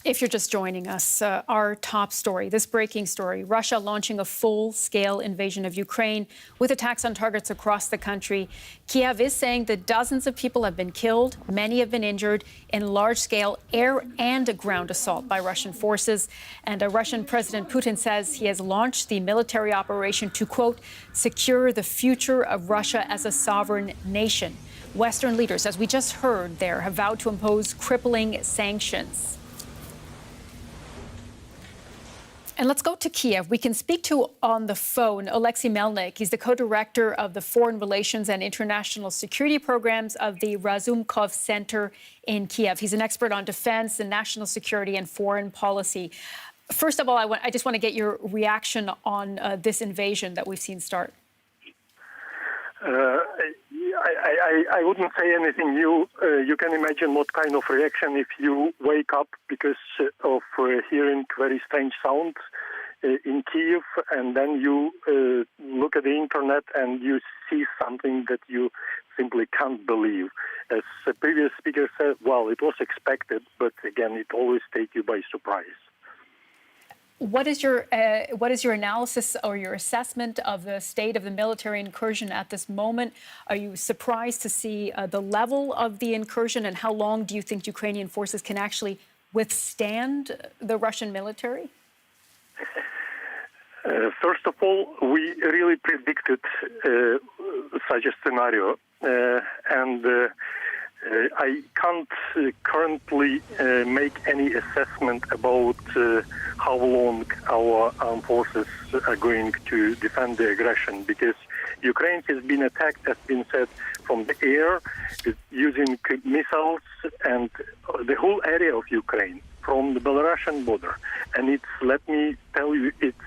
If you're just joining us, our top story, this breaking story, Russia launching a full-scale invasion of Ukraine with attacks on targets across the country. Kiev is saying that dozens of people have been killed, many have been injured in large-scale air and ground assault by Russian forces. And Russian President Putin says he has launched the military operation to, quote, secure the future of Russia as a sovereign nation. Western leaders, as we just heard there, have vowed to impose crippling sanctions. And let's go to Kiev. We can speak to on the phone Oleksiy Melnyk. He's the co-director of the Foreign Relations and International Security Programs of the Razumkov Center in Kiev. He's an expert on defense and national security and foreign policy. First of all, I just want to get your reaction on this invasion that we've seen start. I wouldn't say anything new. You can imagine what kind of reaction if you wake up because of hearing very strange sounds in Kiev, and then you look at the internet and you see something that you simply can't believe. As the previous speaker said, well, it was expected, but again, it always takes you by surprise. What is your analysis or your assessment of the state of the military incursion at this moment? Are you surprised to see the level of the incursion, and how long do you think Ukrainian forces can actually withstand the Russian military? First of all, we really predicted such a scenario, and I can't currently make any assessment about how long our armed forces are going to defend the aggression, because Ukraine has been attacked, as been said, from the air using missiles and the whole area of Ukraine from the Belarusian border. And it's, let me tell you, it's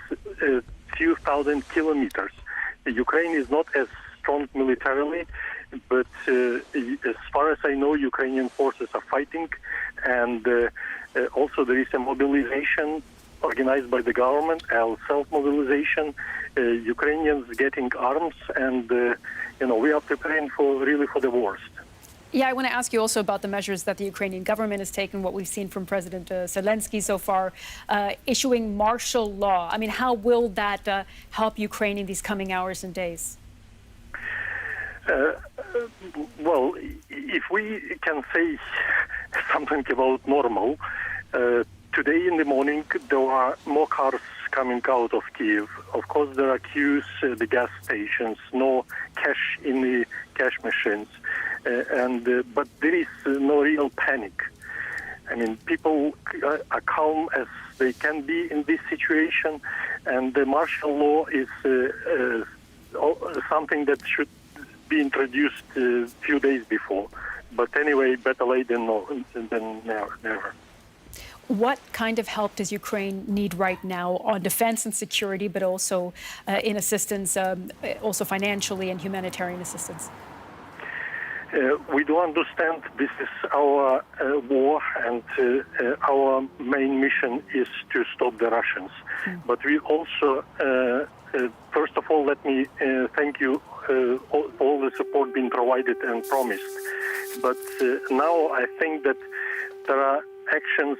a few thousand kilometers. Ukraine is not as strong militarily, but as far as I know, Ukrainian forces are fighting, and also there is a mobilization organized by the government, self-mobilization, Ukrainians getting arms, and we are preparing for the worst. Yeah, I want to ask you also about the measures that the Ukrainian government has taken, what we've seen from President Zelensky so far, issuing martial law. I mean, how will that help Ukraine in these coming hours and days? Well, if we can say something about normal, today in the morning there are more cars coming out of Kiev. Of course, there are queues at the gas stations, no cash in the cash machines, but there is no real panic. I mean, people are calm as they can be in this situation, and the martial law is something that should be introduced a few days before. But anyway, better late than never. What kind of help does Ukraine need right now on defense and security, but also in assistance, also financially and humanitarian assistance? We do understand this is our war, and our main mission is to stop the Russians. But we also, first of all, let me thank you all the support being provided and promised. But now I think that there are actions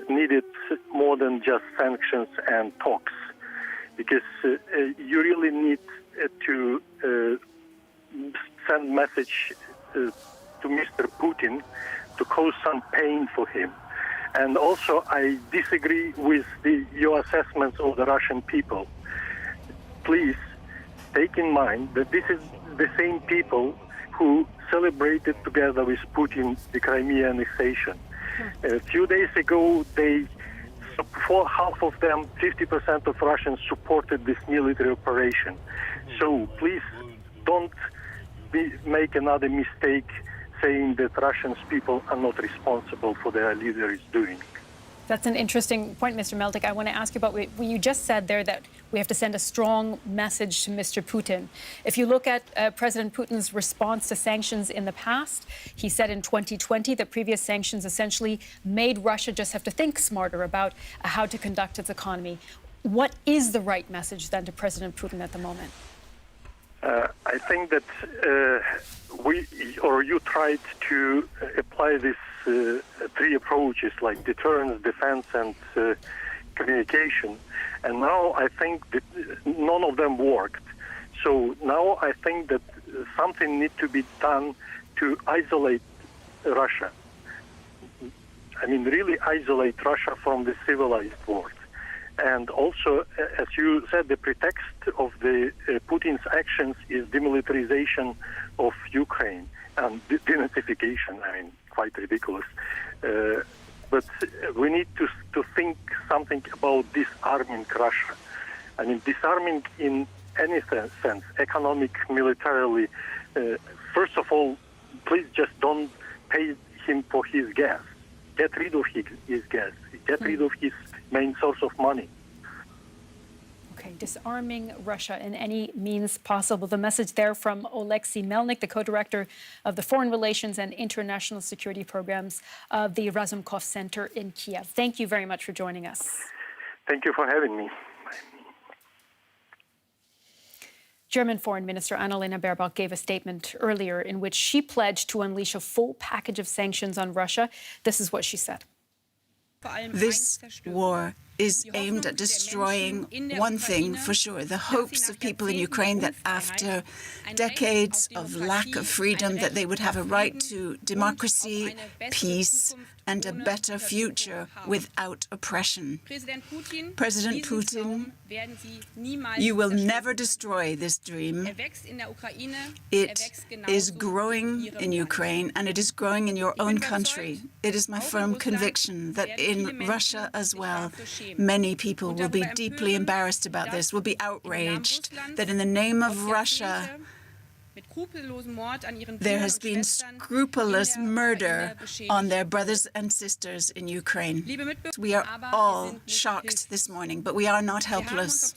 needed more than just sanctions and talks, because you really need to send message to Mr. Putin to cause some pain for him. And also I disagree with your assessments of the Russian people. Please take in mind that this is the same people who celebrated together with Putin the Crimea annexation. A few days ago, for half of them, 50% of Russians supported this military operation. So please don't make another mistake saying that Russian people are not responsible for their leaders doing. That's an interesting point, Mr. Melnyk. I want to ask you about what you just said there, that we have to send a strong message to Mr. Putin. If you look at President Putin's response to sanctions in the past, he said in 2020 that previous sanctions essentially made Russia just have to think smarter about how to conduct its economy. What is the right message then to President Putin at the moment? I think that you tried to apply this three approaches like deterrence, defense, and communication. And now I think that none of them worked. So now I think that something needs to be done to isolate Russia. I mean, really isolate Russia from the civilized world. And also, as you said, the pretext of the Putin's actions is demilitarization of Ukraine and denazification. I mean, quite ridiculous. But we need to think something about disarming Russia. I mean, disarming in any sense, economic, militarily. First of all, please just don't pay him for his gas. Get rid of his gas. Get rid of his main source of money. Okay, disarming Russia in any means possible. The message there from Oleksiy Melnik, the co-director of the Foreign Relations and International Security Programs of the Razumkov Center in Kiev. Thank you very much for joining us. Thank you for having me. German Foreign Minister Annalena Baerbock gave a statement earlier in which she pledged to unleash a full package of sanctions on Russia. This is what she said. This war is aimed at destroying one thing for sure, the hopes of people in Ukraine that after decades of lack of freedom, that they would have a right to democracy, peace, and a better future without oppression. President Putin, you will never destroy this dream. It is growing in Ukraine, and it is growing in your own country. It is my firm conviction that in Russia as well, many people will be deeply embarrassed about this, will be outraged that in the name of Russia, there has been scrupulous murder on their brothers and sisters in Ukraine. We are all shocked this morning, but we are not helpless.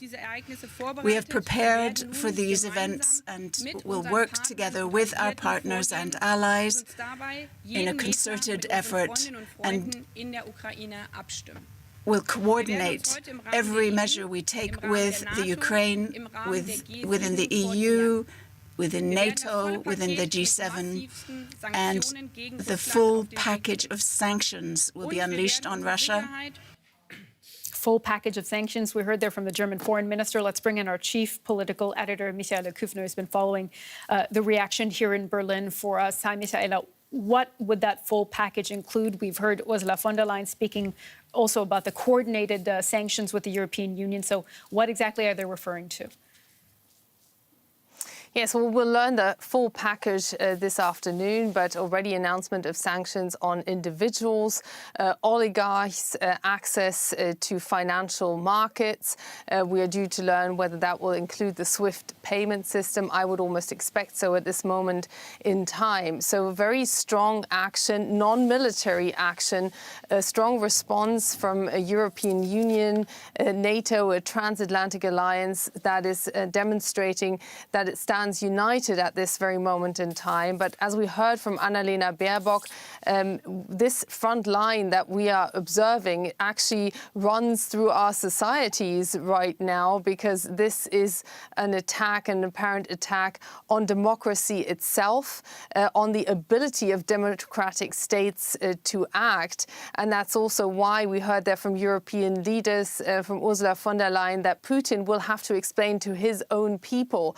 We have prepared for these events and will work together with our partners and allies in a concerted effort and will coordinate every measure we take with the Ukraine, within the EU, within NATO, within the G7, and the full package of sanctions will be unleashed on Russia. Full package of sanctions. We heard there from the German foreign minister. Let's bring in our chief political editor, Michaela Küffner, who's been following the reaction here in Berlin for us. Hi, Michaela. What would that full package include? We've heard Ursula von der Leyen speaking also about the coordinated sanctions with the European Union. So what exactly are they referring to? Yes, well, we'll learn the full package this afternoon, but already announcement of sanctions on individuals, oligarchs, access to financial markets. We are due to learn whether that will include the SWIFT payment system. I would almost expect so at this moment in time. So a very strong action, non-military action, a strong response from a European Union, NATO, a transatlantic alliance that is demonstrating that it stands united at this very moment in time. But as we heard from Annalena Baerbock, this front line that we are observing actually runs through our societies right now, because this is an attack, an apparent attack on democracy itself, on the ability of democratic states to act. And that's also why we heard there from European leaders, from Ursula von der Leyen, that Putin will have to explain to his own people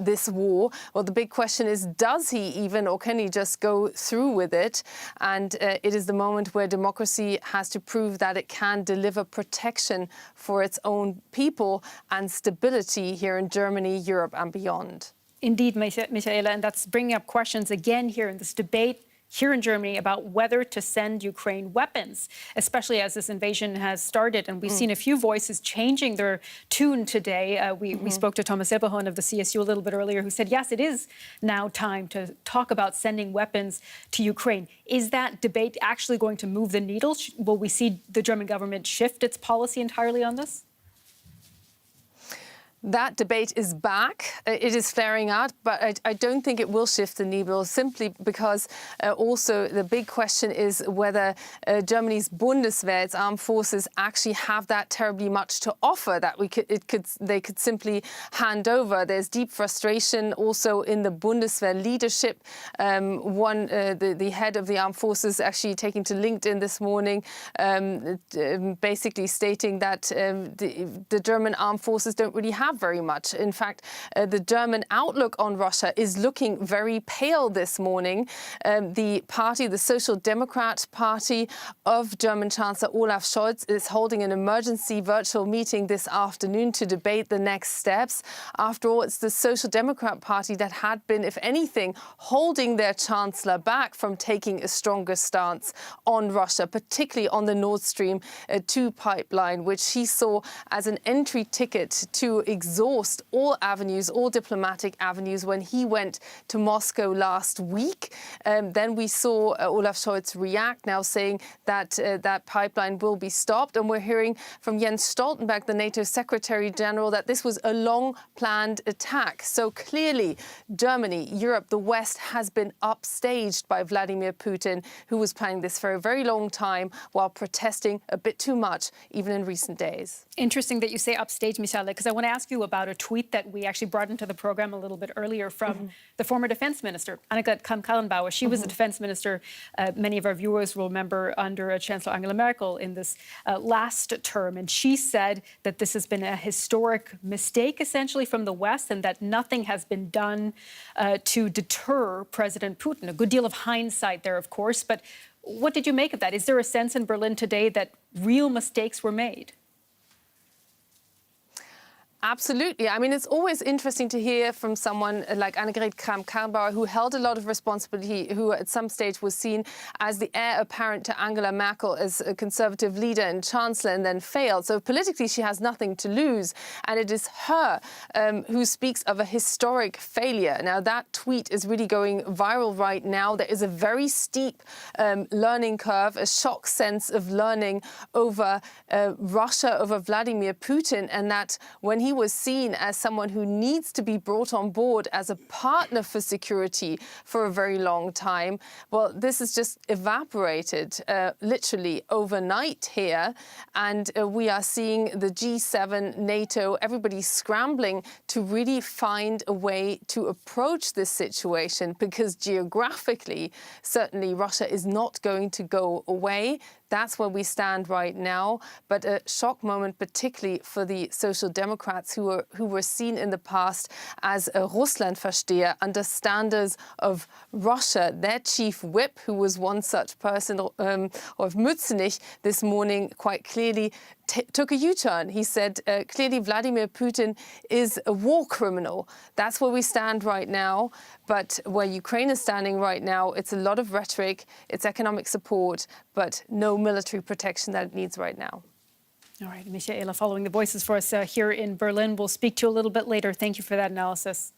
this war. Well, the big question is, does he even, or can he just go through with it? And it is the moment where democracy has to prove that it can deliver protection for its own people and stability here in Germany, Europe and beyond. Indeed, Michaela, and that's bringing up questions again here in this debate here in Germany about whether to send Ukraine weapons, especially as this invasion has started. And we've seen a few voices changing their tune today. We spoke to Thomas Silberhorn of the CSU a little bit earlier, who said, yes, it is now time to talk about sending weapons to Ukraine. Is that debate actually going to move the needle? Will we see the German government shift its policy entirely on this? That debate is back. It is flaring out, but I don't think it will shift the needle, simply because also the big question is whether Germany's Bundeswehr, its armed forces, actually have that terribly much to offer that they could simply hand over. There's deep frustration also in the Bundeswehr leadership. The head of the armed forces actually taking to LinkedIn this morning, basically stating that the German armed forces don't really have very much. In fact, the German outlook on Russia is looking very pale this morning. The party, the Social Democrat Party of German Chancellor Olaf Scholz, is holding an emergency virtual meeting this afternoon to debate the next steps. After all, it's the Social Democrat Party that had been, if anything, holding their chancellor back from taking a stronger stance on Russia, particularly on the Nord Stream 2 pipeline, which he saw as an entry ticket to exhaust all avenues, all diplomatic avenues, when he went to Moscow last week. Then we saw Olaf Scholz react, now saying that that pipeline will be stopped. And we're hearing from Jens Stoltenberg, the NATO Secretary General, that this was a long-planned attack. So clearly, Germany, Europe, the West has been upstaged by Vladimir Putin, who was planning this for a very long time while protesting a bit too much, even in recent days. Interesting that you say upstage, Michele, because I want to ask you about a tweet that we actually brought into the program a little bit earlier from the former defense minister, Annegret Kramp-Karrenbauer. She was the defense minister, many of our viewers will remember, under Chancellor Angela Merkel in this last term. And she said that this has been a historic mistake, essentially, from the West, and that nothing has been done to deter President Putin. A good deal of hindsight there, of course. But what did you make of that? Is there a sense in Berlin today that real mistakes were made? Absolutely. I mean, it's always interesting to hear from someone like Annegret Kramp-Karrenbauer, who held a lot of responsibility, who at some stage was seen as the heir apparent to Angela Merkel as a conservative leader and chancellor, and then failed. So politically, she has nothing to lose. And it is her who speaks of a historic failure. Now, that tweet is really going viral right now. There is a very steep learning curve, a shock sense of learning over Russia, over Vladimir Putin, and that when he was seen as someone who needs to be brought on board as a partner for security for a very long time, well, this has just evaporated literally overnight here. And we are seeing the G7, NATO, everybody scrambling to really find a way to approach this situation, because geographically, certainly Russia is not going to go away. That's where we stand right now. But a shock moment, particularly for the Social Democrats, who were seen in the past as Russlandversteher, understanders of Russia. Their chief whip, who was one such person, of Mützenich, this morning quite clearly took a U-turn. He said, clearly, Vladimir Putin is a war criminal. That's where we stand right now. But where Ukraine is standing right now, it's a lot of rhetoric, it's economic support, but no military protection that it needs right now. All right, Michaela, following the voices for us here in Berlin. We'll speak to you a little bit later. Thank you for that analysis.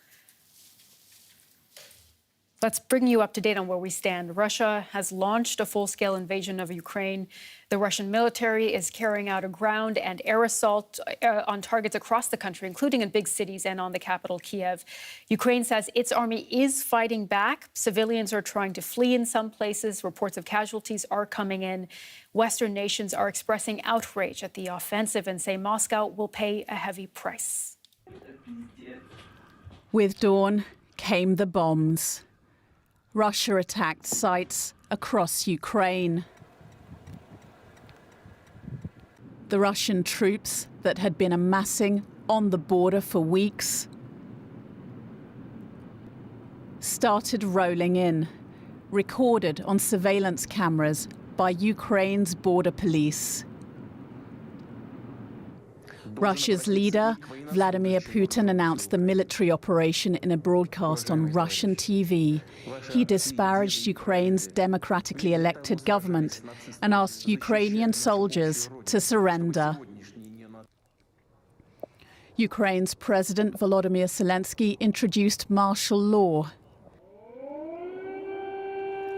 Let's bring you up to date on where we stand. Russia has launched a full-scale invasion of Ukraine. The Russian military is carrying out a ground and air assault on targets across the country, including in big cities and on the capital, Kiev. Ukraine says its army is fighting back. Civilians are trying to flee in some places. Reports of casualties are coming in. Western nations are expressing outrage at the offensive and say Moscow will pay a heavy price. With dawn came the bombs. Russia attacked sites across Ukraine. The Russian troops that had been amassing on the border for weeks started rolling in, recorded on surveillance cameras by Ukraine's border police. Russia's leader, Vladimir Putin, announced the military operation in a broadcast on Russian TV. He disparaged Ukraine's democratically elected government and asked Ukrainian soldiers to surrender. Ukraine's President Volodymyr Zelensky introduced martial law.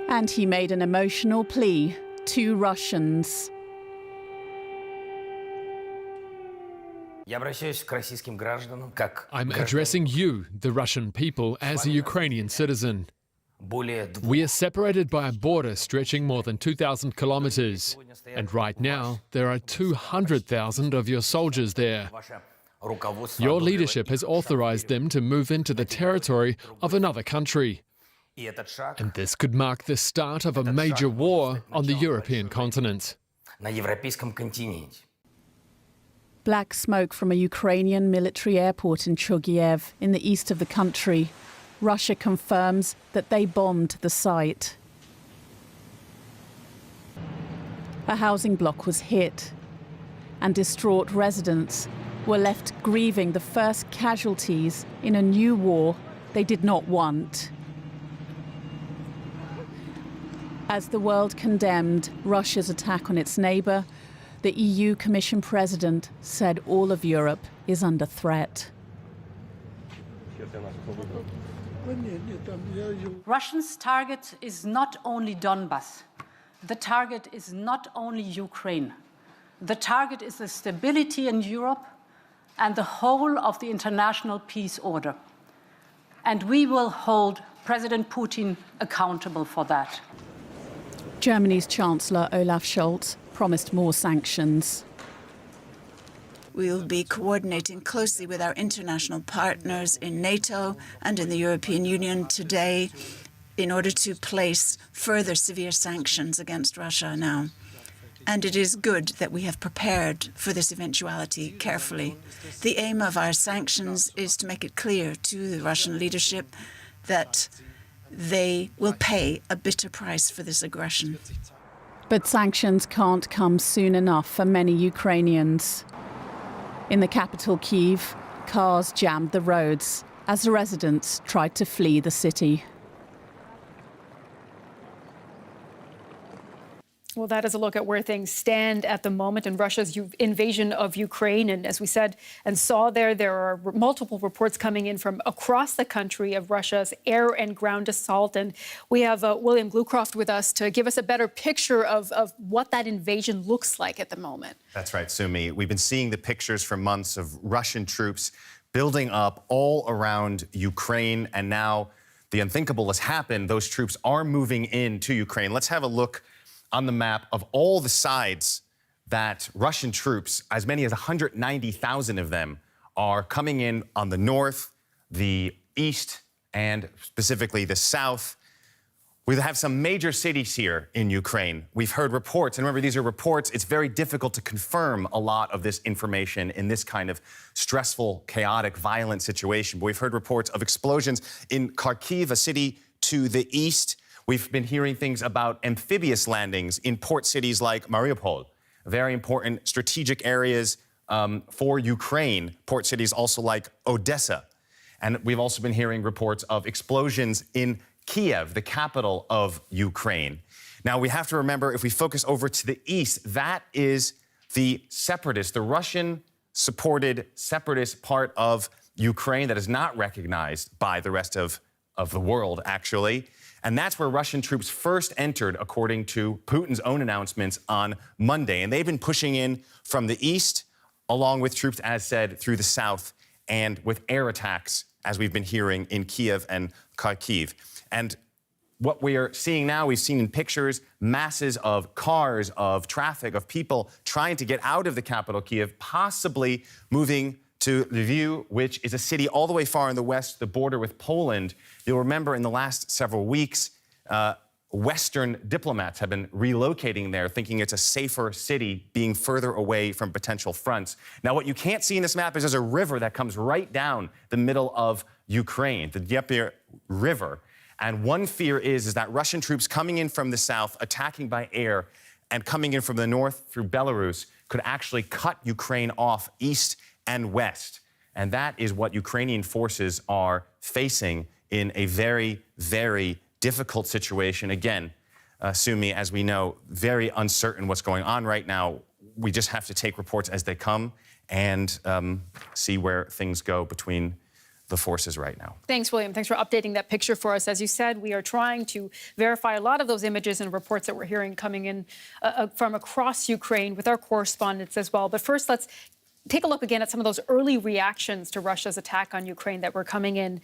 And he made an emotional plea to Russians. I'm addressing you, the Russian people, as a Ukrainian citizen. We are separated by a border stretching more than 2,000 kilometers. And right now, there are 200,000 of your soldiers there. Your leadership has authorized them to move into the territory of another country. And this could mark the start of a major war on the European continent. Black smoke from a Ukrainian military airport in Chugiev in the east of the country. Russia confirms that they bombed the site. A housing block was hit, and distraught residents were left grieving the first casualties in a new war they did not want. As the world condemned Russia's attack on its neighbour, the EU Commission President said all of Europe is under threat. Russia's target is not only Donbas. The target is not only Ukraine. The target is the stability in Europe and the whole of the international peace order. And we will hold President Putin accountable for that. Germany's Chancellor Olaf Scholz promised more sanctions. We will be coordinating closely with our international partners in NATO and in the European Union today in order to place further severe sanctions against Russia now. And it is good that we have prepared for this eventuality carefully. The aim of our sanctions is to make it clear to the Russian leadership that they will pay a bitter price for this aggression. But sanctions can't come soon enough for many Ukrainians. In the capital, Kyiv, cars jammed the roads as residents tried to flee the city. Well, that is a look at where things stand at the moment in Russia's invasion of Ukraine. And as we said and saw there are multiple reports coming in from across the country of Russia's air and ground assault. And we have William Glucroft with us to give us a better picture of what that invasion looks like at the moment. That's right, Sumi. We've been seeing the pictures for months of Russian troops building up all around Ukraine. And now the unthinkable has happened. Those troops are moving into Ukraine. Let's have a look on the map of all the sides that Russian troops, as many as 190,000 of them, are coming in on the north, the east, and specifically the south. We have some major cities here in Ukraine. We've heard reports, and remember, these are reports. It's very difficult to confirm a lot of this information in this kind of stressful, chaotic, violent situation. But we've heard reports of explosions in Kharkiv, a city to the east. We've been hearing things about amphibious landings in port cities like Mariupol, very important strategic areas for Ukraine, port cities also like Odessa. And we've also been hearing reports of explosions in Kiev, the capital of Ukraine. Now, we have to remember, if we focus over to the east, that is the separatist, the Russian-supported separatist part of Ukraine that is not recognized by the rest of the world, actually. And that's where Russian troops first entered, according to Putin's own announcements on Monday. And they've been pushing in from the east, along with troops, as said, through the south, and with air attacks, as we've been hearing in Kiev and Kharkiv. And what we are seeing now, we've seen in pictures, masses of cars, of traffic, of people trying to get out of the capital, Kiev, possibly moving to Lviv, which is a city all the way far in the west, the border with Poland. You'll remember in the last several weeks, Western diplomats have been relocating there, thinking it's a safer city, being further away from potential fronts. Now, what you can't see in this map is there's a river that comes right down the middle of Ukraine, the Dnieper River. And one fear is that Russian troops coming in from the south, attacking by air, and coming in from the north through Belarus could actually cut Ukraine off east and west. And that is what Ukrainian forces are facing in a very, very difficult situation. Again, Sumi, as we know, very uncertain what's going on right now. We just have to take reports as they come and see where things go between the forces right now. Thanks, William. Thanks for updating that picture for us. As you said, we are trying to verify a lot of those images and reports that we're hearing coming in from across Ukraine with our correspondents as well. But first, let's take a look again at some of those early reactions to Russia's attack on Ukraine that were coming in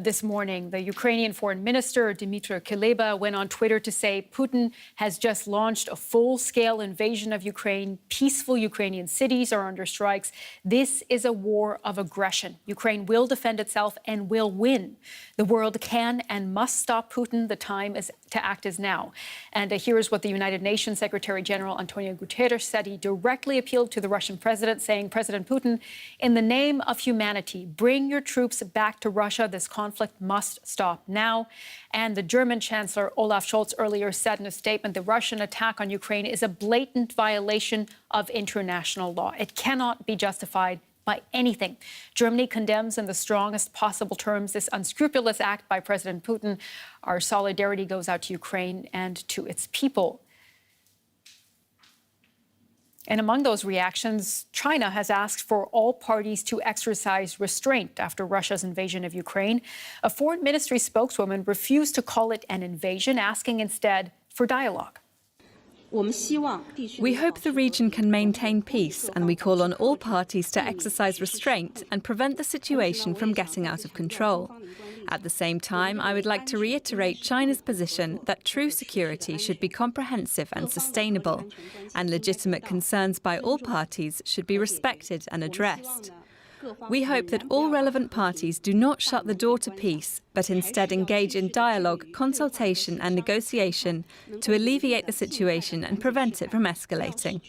this morning. The Ukrainian foreign minister, Dmytro Kuleba, went on Twitter to say Putin has just launched a full-scale invasion of Ukraine. Peaceful Ukrainian cities are under strikes. This is a war of aggression. Ukraine will defend itself and will win. The world can and must stop Putin. The time to act is now. And here's what the United Nations Secretary General Antonio Guterres said. He directly appealed to the Russian president, saying, President Putin, in the name of humanity, bring your troops back to Russia. This conflict must stop now. And the German Chancellor Olaf Scholz earlier said in a statement the Russian attack on Ukraine is a blatant violation of international law. It cannot be justified by anything. Germany condemns in the strongest possible terms this unscrupulous act by President Putin. Our solidarity goes out to Ukraine and to its people. And among those reactions, China has asked for all parties to exercise restraint after Russia's invasion of Ukraine. A foreign ministry spokeswoman refused to call it an invasion, asking instead for dialogue. We hope the region can maintain peace, and we call on all parties to exercise restraint and prevent the situation from getting out of control. At the same time, I would like to reiterate China's position that true security should be comprehensive and sustainable, and legitimate concerns by all parties should be respected and addressed. We hope that all relevant parties do not shut the door to peace, but instead engage in dialogue, consultation and negotiation to alleviate the situation and prevent it from escalating.